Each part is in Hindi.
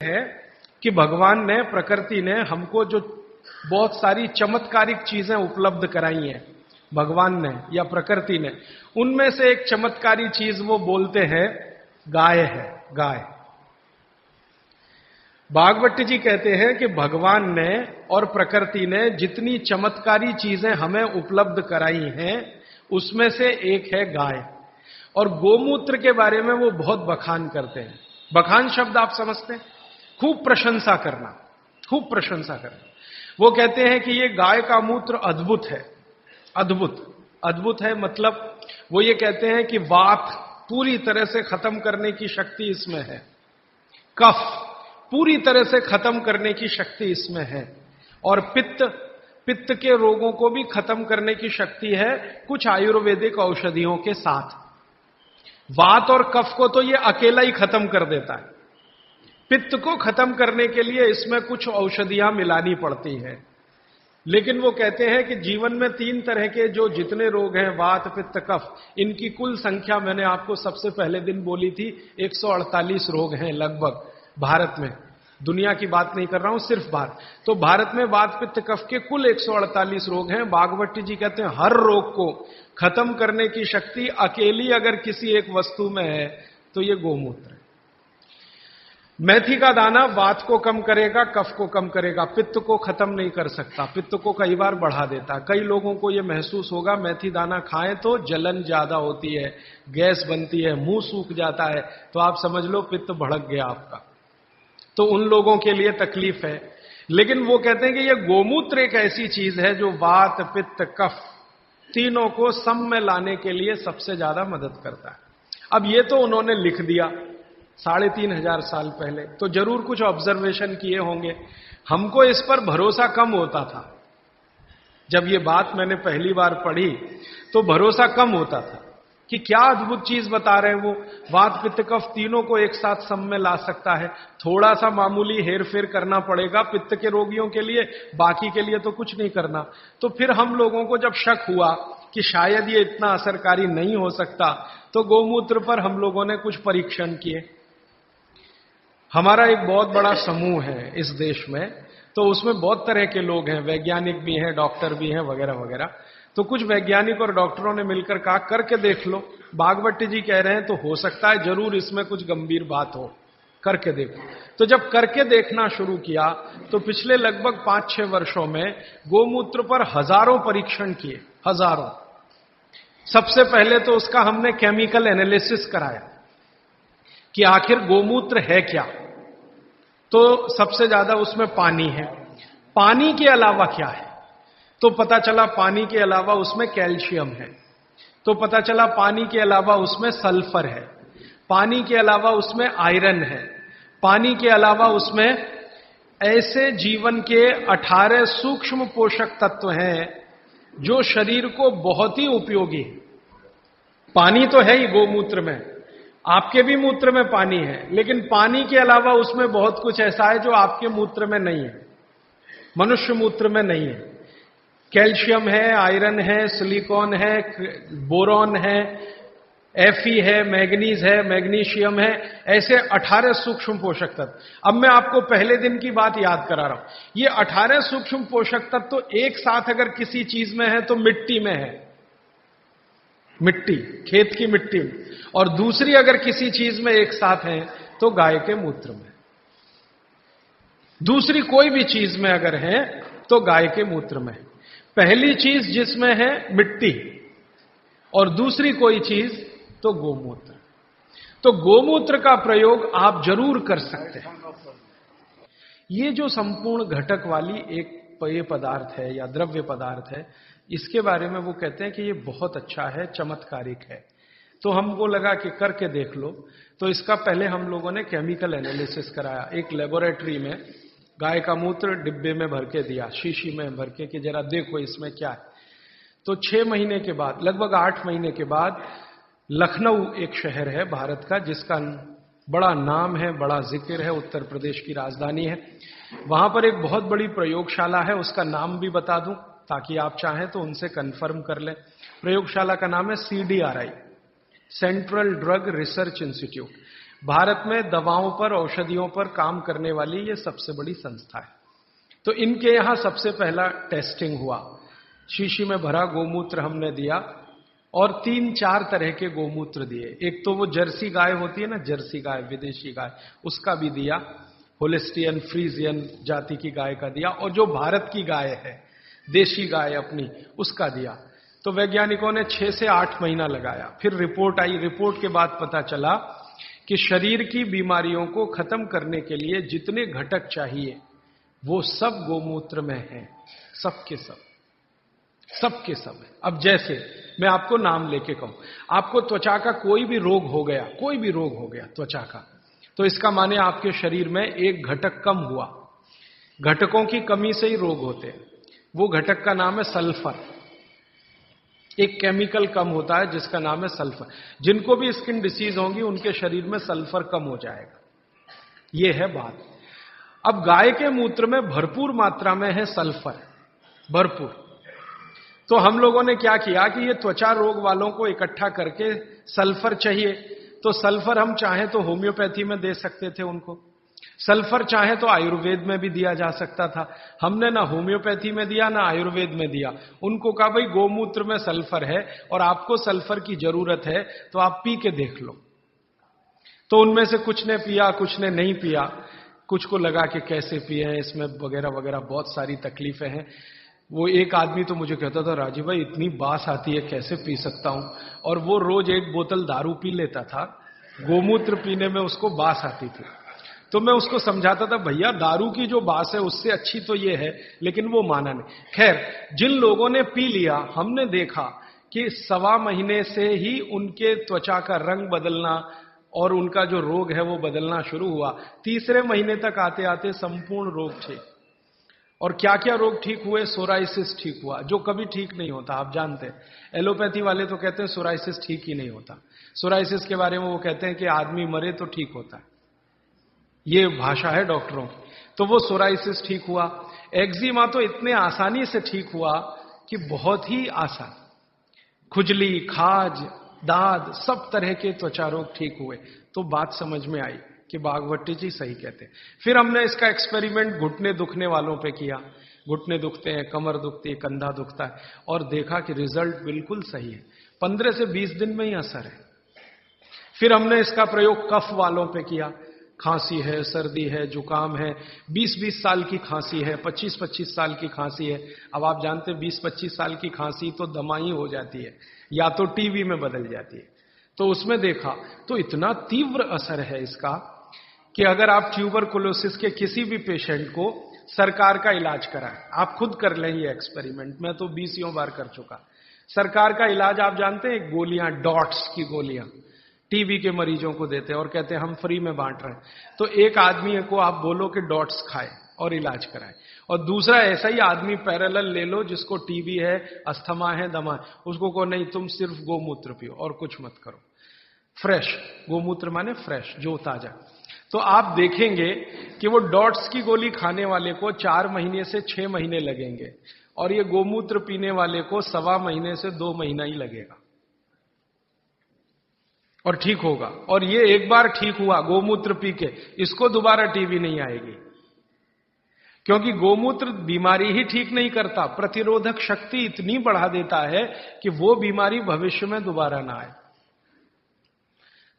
है कि भगवान ने, प्रकृति ने हमको जो बहुत सारी चमत्कारिक चीजें उपलब्ध कराई हैं, भगवान ने या प्रकृति ने, उनमें से एक चमत्कारी चीज वो बोलते हैं गाय है। गाय। भागवत जी कहते हैं कि भगवान ने और प्रकृति ने जितनी चमत्कारी चीजें हमें उपलब्ध कराई हैं उसमें से एक है गाय। और गोमूत्र के बारे में वो बहुत बखान करते हैं। बखान शब्द आप समझते हैं? खूब प्रशंसा करना, खूब प्रशंसा करना। वो कहते हैं कि ये गाय का मूत्र अद्भुत है। अद्भुत, अद्भुत है मतलब वो ये कहते हैं कि वात पूरी तरह से खत्म करने की शक्ति इसमें है, कफ पूरी तरह से खत्म करने की शक्ति इसमें है, और पित्त के रोगों को भी खत्म करने की शक्ति है कुछ आयुर्वेदिक औषधियों के साथ। वात और कफ को तो ये अकेला ही खत्म कर देता है, पित्त को खत्म करने के लिए इसमें कुछ औषधियां मिलानी पड़ती हैं। लेकिन वो कहते हैं कि जीवन में 3 तरह के जो जितने रोग हैं, वात, पित्त, कफ, इनकी कुल संख्या मैंने आपको सबसे पहले दिन बोली थी 148 रोग हैं लगभग भारत में। दुनिया की बात नहीं कर रहा हूं, सिर्फ भारत। तो भारत में वात, पित्त, कफ के कुल 148 रोग हैं। भागवत जी कहते हैं हर रोग को खत्म करने की शक्ति अकेली अगर किसी एक वस्तु में है तो ये गोमूत्र है। मेथी का दाना वात को कम करेगा, कफ को कम करेगा, पित्त को खत्म नहीं कर सकता, पित्त को कई बार बढ़ा देता। कई लोगों को यह महसूस होगा मेथी दाना खाएं तो जलन ज्यादा होती है, गैस बनती है, मुंह सूख जाता है, तो आप समझ लो पित्त भड़क गया आपका। तो उन लोगों के लिए तकलीफ है। लेकिन वो कहते हैं कि यह गोमूत्र एक ऐसी चीज है जो वात, पित्त, कफ तीनों को सम में लाने के लिए सबसे ज्यादा मदद करता है। अब ये तो उन्होंने लिख दिया 3500 साल पहले, तो जरूर कुछ ऑब्जर्वेशन किए होंगे। हमको इस पर भरोसा कम होता था। जब ये बात मैंने पहली बार पढ़ी तो भरोसा कम होता था कि क्या अद्भुत चीज बता रहे हैं वो, वात, पित्त, कफ तीनों को एक साथ सम में ला सकता है। थोड़ा सा मामूली हेरफेर करना पड़ेगा पित्त के रोगियों के लिए, बाकी के लिए तो कुछ नहीं करना। तो फिर हम लोगों को जब शक हुआ कि शायद ये इतना असरकारी नहीं हो सकता, तो गोमूत्र पर हम लोगों ने कुछ परीक्षण किए। हमारा एक बहुत बड़ा समूह है इस देश में, तो उसमें बहुत तरह के लोग हैं, वैज्ञानिक भी हैं, डॉक्टर भी हैं, वगैरह वगैरह। तो कुछ वैज्ञानिक और डॉक्टरों ने मिलकर कहा करके देख लो। भागवत जी कह रहे हैं तो हो सकता है जरूर इसमें कुछ गंभीर बात हो, करके देखो। तो जब करके देखना शुरू किया तो पिछले लगभग 5-6 वर्षों में गोमूत्र पर हजारों परीक्षण किए, हजारों। सबसे पहले तो उसका हमने केमिकल एनालिसिस कराया कि आखिर गोमूत्र है क्या। तो सबसे ज्यादा उसमें पानी है। पानी के अलावा क्या है? तो पता चला पानी के अलावा उसमें कैल्शियम है। तो पता चला पानी के अलावा उसमें सल्फर है। पानी के अलावा उसमें आयरन है। पानी के अलावा उसमें ऐसे जीवन के 18 सूक्ष्म पोषक तत्व हैं जो शरीर को बहुत ही उपयोगी है। पानी तो है ही गोमूत्र में, आपके भी मूत्र में पानी है, लेकिन पानी के अलावा उसमें बहुत कुछ ऐसा है जो आपके मूत्र में नहीं है, मनुष्य मूत्र में नहीं है। कैल्शियम है, आयरन है, सिलिकॉन है, बोरॉन है, एफी है, मैग्नीज है, मैग्नीशियम है, ऐसे 18 सूक्ष्म पोषक तत्व। अब मैं आपको पहले दिन की बात याद करा रहा हूं। ये 18 सूक्ष्म पोषक तत्व तो एक साथ अगर किसी चीज में है तो मिट्टी में है, मिट्टी, खेत की मिट्टी में, और दूसरी अगर किसी चीज में एक साथ है तो गाय के मूत्र में। दूसरी कोई भी चीज में अगर है तो गाय के मूत्र में। पहली चीज जिसमें है मिट्टी और दूसरी कोई चीज तो गोमूत्र। तो गोमूत्र का प्रयोग आप जरूर कर सकते हैं। ये जो संपूर्ण घटक वाली एक पेय पदार्थ है या द्रव्य पदार्थ है, इसके बारे में वो कहते हैं कि ये बहुत अच्छा है, चमत्कारिक है। तो हमको लगा कि करके देख लो। तो इसका पहले हम लोगों ने केमिकल एनालिसिस कराया एक लेबोरेटरी में। गाय का मूत्र डिब्बे में भर के दिया, शीशी में भर के, कि जरा देखो इसमें क्या है। तो 6 महीने के बाद, लगभग 8 महीने के बाद, लखनऊ एक शहर है भारत का जिसका बड़ा नाम है, बड़ा जिक्र है, उत्तर प्रदेश की राजधानी है। वहां पर एक बहुत बड़ी प्रयोगशाला है, उसका नाम भी बता दूं ताकि आप चाहें तो उनसे कंफर्म कर लें। प्रयोगशाला का नाम है CDRI, central drug research institute. Bharat में दवाओं पर, औषधियों पर काम करने वाली ये सबसे बड़ी संस्था है। तो इनके यहां सबसे पहला टेस्टिंग हुआ। शीशी में भरा गोमूत्र हमने दिया और 3-4 तरह के गोमूत्र दिए। एक तो वो जर्सी गाय होती है ना, जर्सी गाय, विदेशी गाय, उसका भी दिया। होलिस्टियन, फ्रीजियन जाति की गाय का दिया, और जो भारत की गाय है, देशी गाय अपनी, उसका दिया। तो वैज्ञानिकों ने 6 से 8 महीना लगाया। फिर रिपोर्ट आई। रिपोर्ट के बाद पता चला कि शरीर की बीमारियों को खत्म करने के लिए जितने घटक चाहिए वो सब गोमूत्र में हैं, सबके सब, सबके सब है। अब जैसे मैं आपको नाम लेके कहूं, आपको त्वचा का कोई भी रोग हो गया, कोई भी रोग हो गया त्वचा का, तो इसका माने आपके शरीर में एक घटक कम हुआ। घटकों की कमी से ही रोग होते हैं। वो घटक का नाम है सल्फर। एक केमिकल कम होता है जिसका नाम है सल्फर। जिनको भी स्किन डिसीज होंगी उनके शरीर में सल्फर कम हो जाएगा। ये है बात। अब गाय के मूत्र में भरपूर मात्रा में है सल्फर, भरपूर। तो हम लोगों ने क्या किया कि ये त्वचा रोग वालों को इकट्ठा करके, सल्फर चाहिए तो सल्फर हम चाहें तो होम्योपैथी में दे सकते थे उनको, सल्फर चाहे तो आयुर्वेद में भी दिया जा सकता था। हमने ना होम्योपैथी में दिया ना आयुर्वेद में दिया। उनको कहा भाई गोमूत्र में सल्फर है और आपको सल्फर की जरूरत है तो आप पी के देख लो। तो उनमें से कुछ ने पिया, कुछ ने नहीं पिया, कुछ को लगा कि कैसे पिए हैं, इसमें वगैरह वगैरह बहुत सारी तकलीफें हैं। वो एक आदमी तो मुझे कहता था, राजीव भाई इतनी बास आती है, कैसे पी सकता हूं। और वो रोज 1 बोतल दारू पी लेता था, गोमूत्र पीने में उसको बास आती थी। तो मैं उसको समझाता था, भैया दारू की जो बास है उससे अच्छी तो ये है, लेकिन वो माना नहीं। खैर, जिन लोगों ने पी लिया, हमने देखा कि 1.25 महीने से ही उनके त्वचा का रंग बदलना और उनका जो रोग है वो बदलना शुरू हुआ। 3रे महीने तक आते आते संपूर्ण रोग ठीक। और क्या क्या रोग ठीक हुए? सोराइसिस ठीक हुआ, जो कभी ठीक नहीं होता, आप जानते हैं। एलोपैथी वाले तो कहते हैं सोराइसिस ठीक ही नहीं होता। सोराइसिस के बारे में वो कहते हैं कि आदमी मरे तो ठीक होता है, ये भाषा है डॉक्टरों की। तो वो सोराइसिस ठीक हुआ। एक्जिमा तो इतने आसानी से ठीक हुआ कि बहुत ही आसान। खुजली, खाज, दाद, सब तरह के त्वचा रोग ठीक हुए। तो बात समझ में आई कि बागभट्टी जी सही कहते हैं। फिर हमने इसका एक्सपेरिमेंट घुटने दुखने वालों पे किया। घुटने दुखते हैं, कमर दुखती है, कंधा दुखता है, और देखा कि रिजल्ट बिल्कुल सही है। 15 से 20 दिन में ही असर है। फिर हमने इसका प्रयोग कफ वालों पे किया। खांसी है, सर्दी है, जुकाम है, 20-20 साल की खांसी है, 25-25 साल की खांसी है। अब आप जानते हैं 20-25 साल की खांसी तो दमाई हो जाती है या तो टीवी में बदल जाती है। तो उसमें देखा तो इतना तीव्र असर है इसका कि अगर आप ट्यूबरकुलोसिस के किसी भी पेशेंट को सरकार का इलाज कराएं, आप खुद कर लें ये एक्सपेरिमेंट, मैं तो 20 बार कर चुका। सरकार का इलाज आप जानते हैं, गोलियां, डॉट्स की गोलियां टीबी के मरीजों को देते हैं और कहते हैं हम फ्री में बांट रहे हैं। तो एक आदमी को आप बोलो कि डॉट्स खाए और इलाज कराए, और दूसरा ऐसा ही आदमी पैरेलल ले लो जिसको टीबी है, अस्थमा है, दमा है, उसको को नहीं तुम सिर्फ गोमूत्र पियो और कुछ मत करो। फ्रेश गोमूत्र माने फ्रेश, जो ताजा। तो आप देखेंगे कि वो डॉट्स की गोली खाने वाले को 4 महीने से 6 महीने लगेंगे और ये गोमूत्र पीने वाले को 1.25 महीने से 2 महीना ही लगेगा और ठीक होगा। और ये एक बार ठीक हुआ गोमूत्र पी के, इसको दोबारा टीबी नहीं आएगी, क्योंकि गोमूत्र बीमारी ही ठीक नहीं करता, प्रतिरोधक शक्ति इतनी बढ़ा देता है कि वो बीमारी भविष्य में दोबारा ना आए।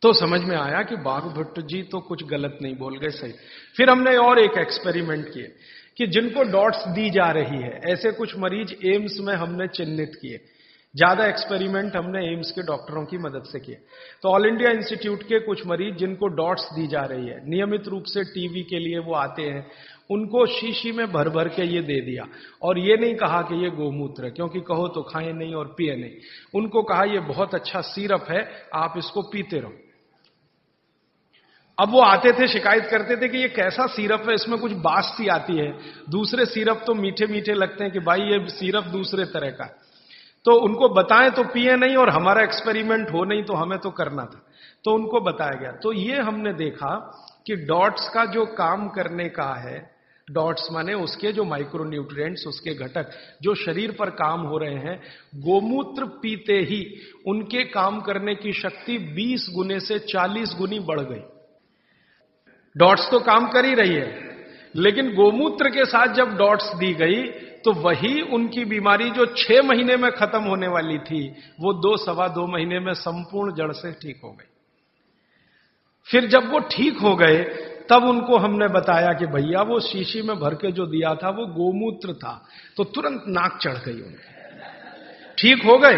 तो समझ में आया कि बागभट्ट जी तो कुछ गलत नहीं बोल गए, सही। फिर हमने और एक एक्सपेरिमेंट किए कि जिनको डॉट्स दी जा रही है, ऐसे कुछ मरीज एम्स में हमने चिन्हित किए। ज्यादा एक्सपेरिमेंट हमने एम्स के डॉक्टरों की मदद से किए। तो ऑल इंडिया इंस्टीट्यूट के कुछ मरीज जिनको डॉट्स दी जा रही है, नियमित रूप से टीवी के लिए वो आते हैं, उनको शीशी में भर भर के ये दे दिया। और ये नहीं कहा कि ये गोमूत्र है, क्योंकि कहो तो खाए नहीं और पिए नहीं। उनको कहा ये बहुत अच्छा सिरप है, आप इसको पीते रहो। अब वो आते थे, शिकायत करते थे कि ये कैसा सिरप है, इसमें कुछ बास सी आती है, दूसरे सिरप तो मीठे मीठे लगते हैं, कि भाई ये सिरप दूसरे तरह का। तो उनको बताएं तो पिए नहीं, और हमारा एक्सपेरिमेंट हो नहीं तो हमें तो करना था, तो उनको बताया गया। तो ये हमने देखा कि डॉट्स का जो काम करने का है, डॉट्स माने उसके जो माइक्रोन्यूट्रिएंट्स, उसके घटक जो शरीर पर काम हो रहे हैं, गोमूत्र पीते ही उनके काम करने की शक्ति 20 गुने से 40 गुनी बढ़ गई। डॉट्स तो काम कर ही रही है, लेकिन गोमूत्र के साथ जब डॉट्स दी गई तो वही उनकी बीमारी जो 6 महीने में खत्म होने वाली थी, वो 2-2.25 महीने में संपूर्ण जड़ से ठीक हो गई। फिर जब वो ठीक हो गए तब उनको हमने बताया कि भैया वो शीशी में भर के जो दिया था वो गोमूत्र था, तो तुरंत नाक चढ़ गई उनकी, ठीक हो गए।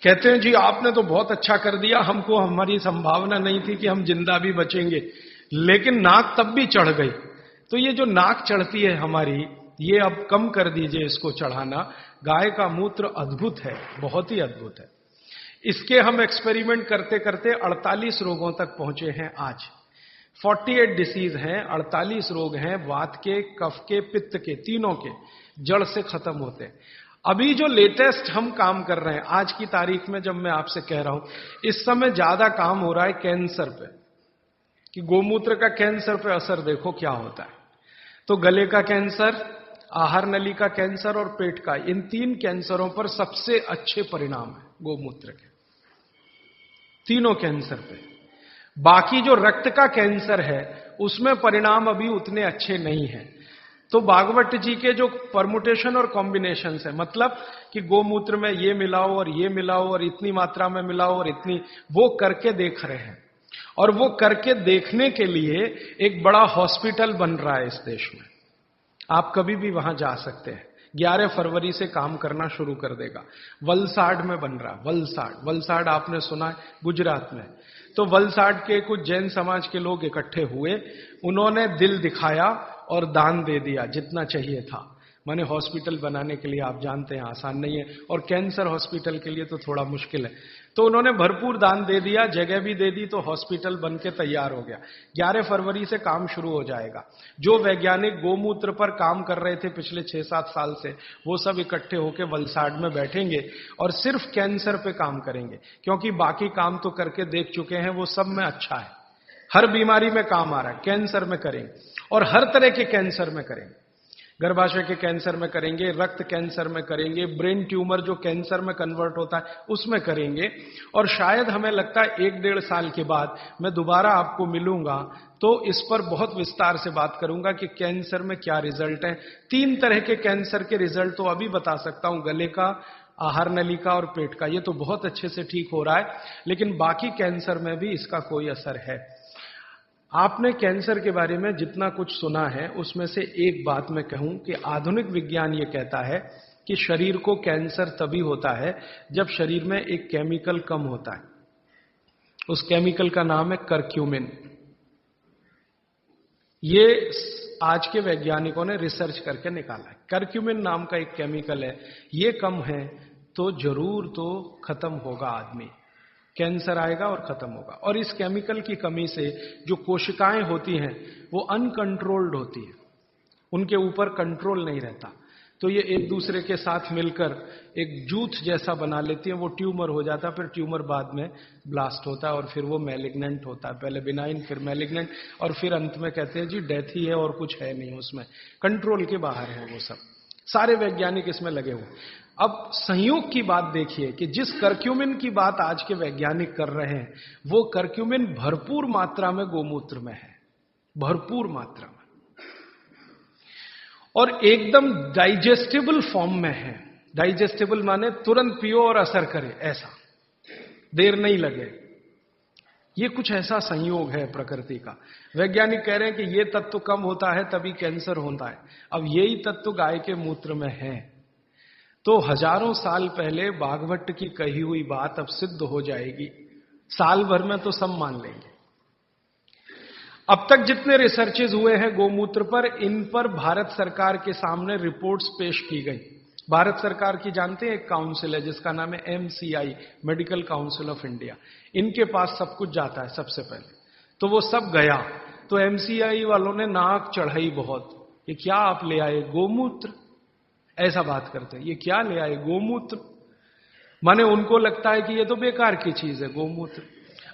कहते हैं जी आपने तो बहुत अच्छा कर दिया, हमको हमारी संभावना नहीं थी कि हम जिंदा भी बचेंगे, लेकिन नाक तब भी चढ़ गई। तो ये जो नाक चढ़ती है हमारी, ये अब कम कर दीजिए इसको चढ़ाना। गाय का मूत्र अद्भुत है, बहुत ही अद्भुत है। इसके हम एक्सपेरिमेंट करते करते 48 रोगों तक पहुंचे हैं आज। 48 डिसीज हैं, 48 रोग हैं, वात के, कफ के, पित्त के, तीनों के जड़ से खत्म होते हैं। अभी जो लेटेस्ट हम काम कर रहे हैं आज की तारीख में, जब मैं आपसे कह रहा हूं, इस समय ज्यादा काम हो रहा है कैंसर पे, कि गोमूत्र का कैंसर पे असर देखो क्या होता है। तो गले का कैंसर, आहार नली का कैंसर और पेट का, इन 3 कैंसरों पर सबसे अच्छे परिणाम है गोमूत्र के, तीनों कैंसर पे। बाकी जो रक्त का कैंसर है उसमें परिणाम अभी उतने अच्छे नहीं हैं। तो भागवत जी के जो परमुटेशन और कॉम्बिनेशन है, मतलब कि गोमूत्र में ये मिलाओ और ये मिलाओ और इतनी मात्रा में मिलाओ और इतनी, वो करके देख रहे हैं। और वो करके देखने के लिए एक बड़ा हॉस्पिटल बन रहा है इस देश में, आप कभी भी वहां जा सकते हैं। 11 फरवरी से काम करना शुरू कर देगा। वलसाड में बन रहा, वलसाड आपने सुना है, गुजरात में। तो वलसाड के कुछ जैन समाज के लोग इकट्ठे हुए, उन्होंने दिल दिखाया और दान दे दिया जितना चाहिए था। माने हॉस्पिटल बनाने के लिए आप जानते हैं आसान नहीं है, और कैंसर हॉस्पिटल के लिए तो थोड़ा मुश्किल है। तो उन्होंने भरपूर दान दे दिया, जगह भी दे दी, तो हॉस्पिटल बन के तैयार हो गया। 11 फरवरी से काम शुरू हो जाएगा। जो वैज्ञानिक गोमूत्र पर काम कर रहे थे पिछले 6-7 साल से, वो सब इकट्ठे होकर वलसाड में बैठेंगे और सिर्फ कैंसर पे काम करेंगे, क्योंकि बाकी काम तो करके देख चुके हैं, वो सब में अच्छा है, हर बीमारी में काम आ रहा है। कैंसर में करेंगे और हर तरह के कैंसर में करेंगे, गर्भाशय के कैंसर में करेंगे, रक्त कैंसर में करेंगे, ब्रेन ट्यूमर जो कैंसर में कन्वर्ट होता है उसमें करेंगे। और शायद हमें लगता है 1-1.5 साल के बाद मैं दोबारा आपको मिलूंगा तो इस पर बहुत विस्तार से बात करूंगा कि कैंसर में क्या रिजल्ट है। 3 तरह के कैंसर के रिजल्ट तो अभी बता सकता हूं, गले का, आहार नली का और पेट का, ये तो बहुत अच्छे से ठीक हो रहा है, लेकिन बाकी कैंसर में भी इसका कोई असर है। आपने कैंसर के बारे में जितना कुछ सुना है उसमें से एक बात मैं कहूं कि आधुनिक विज्ञान ये कहता है कि शरीर को कैंसर तभी होता है जब शरीर में एक केमिकल कम होता है। उस केमिकल का नाम है करक्यूमिन। ये आज के वैज्ञानिकों ने रिसर्च करके निकाला है। करक्यूमिन नाम का एक केमिकल है, ये कम है तो जरूर तो खत्म होगा आदमी, कैंसर आएगा और खत्म होगा। और इस केमिकल की कमी से जो कोशिकाएं होती हैं वो अनकंट्रोल्ड होती है, उनके ऊपर कंट्रोल नहीं रहता, तो ये एक दूसरे के साथ मिलकर एक जूथ जैसा बना लेती हैं, वो ट्यूमर हो जाता है, फिर ट्यूमर बाद में ब्लास्ट होता है और फिर वो मैलिग्नेंट होता है, पहले बिनाइन फिर मैलिग्नेंट, और फिर अंत में कहते हैं जी डेथ ही है और कुछ है नहीं, उसमें कंट्रोल के बाहर है वो सब। सारे वैज्ञानिक इसमें लगे हुए। अब संयोग की बात देखिए कि जिस करक्यूमिन की बात आज के वैज्ञानिक कर रहे हैं, वो करक्यूमिन भरपूर मात्रा में गोमूत्र में है, भरपूर मात्रा में, और एकदम डाइजेस्टेबल फॉर्म में है। डाइजेस्टेबल माने तुरंत पियो और असर करे, ऐसा देर नहीं लगे। ये कुछ ऐसा संयोग है प्रकृति का। वैज्ञानिक कह रहे हैं कि ये तत्व कम होता है तभी कैंसर होता है। अब यही तत्व गाय के मूत्र में है, तो हजारों साल पहले भागवत की कही हुई बात अब सिद्ध हो जाएगी, साल भर में तो सब मान लेंगे। अब तक जितने रिसर्चेज हुए हैं गोमूत्र पर, इन पर भारत सरकार के सामने रिपोर्ट्स पेश की गई। भारत सरकार की जानते हैं एक काउंसिल है जिसका नाम है MCI, medical council of India. इनके पास सब कुछ जाता है सबसे पहले, तो वो सब गया, तो MCI वालों ने नाक चढ़ाई बहुत, ये क्या आप ले आए गोमूत्र, ऐसा बात करते हैं, ये क्या ले आए गोमूत्र, माने उनको लगता है कि ये तो बेकार की चीज है गोमूत्र।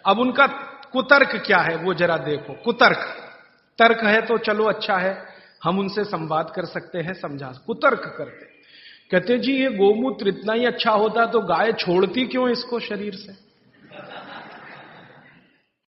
अब उनका कुतर्क क्या है वो जरा देखो। कुतर्क, तर्क है तो चलो अच्छा है, हम उनसे संवाद कर सकते हैं, समझा। कुतर्क करते, कहते जी ये गोमूत्र इतना ही अच्छा होता तो गाय छोड़ती क्यों इसको शरीर से,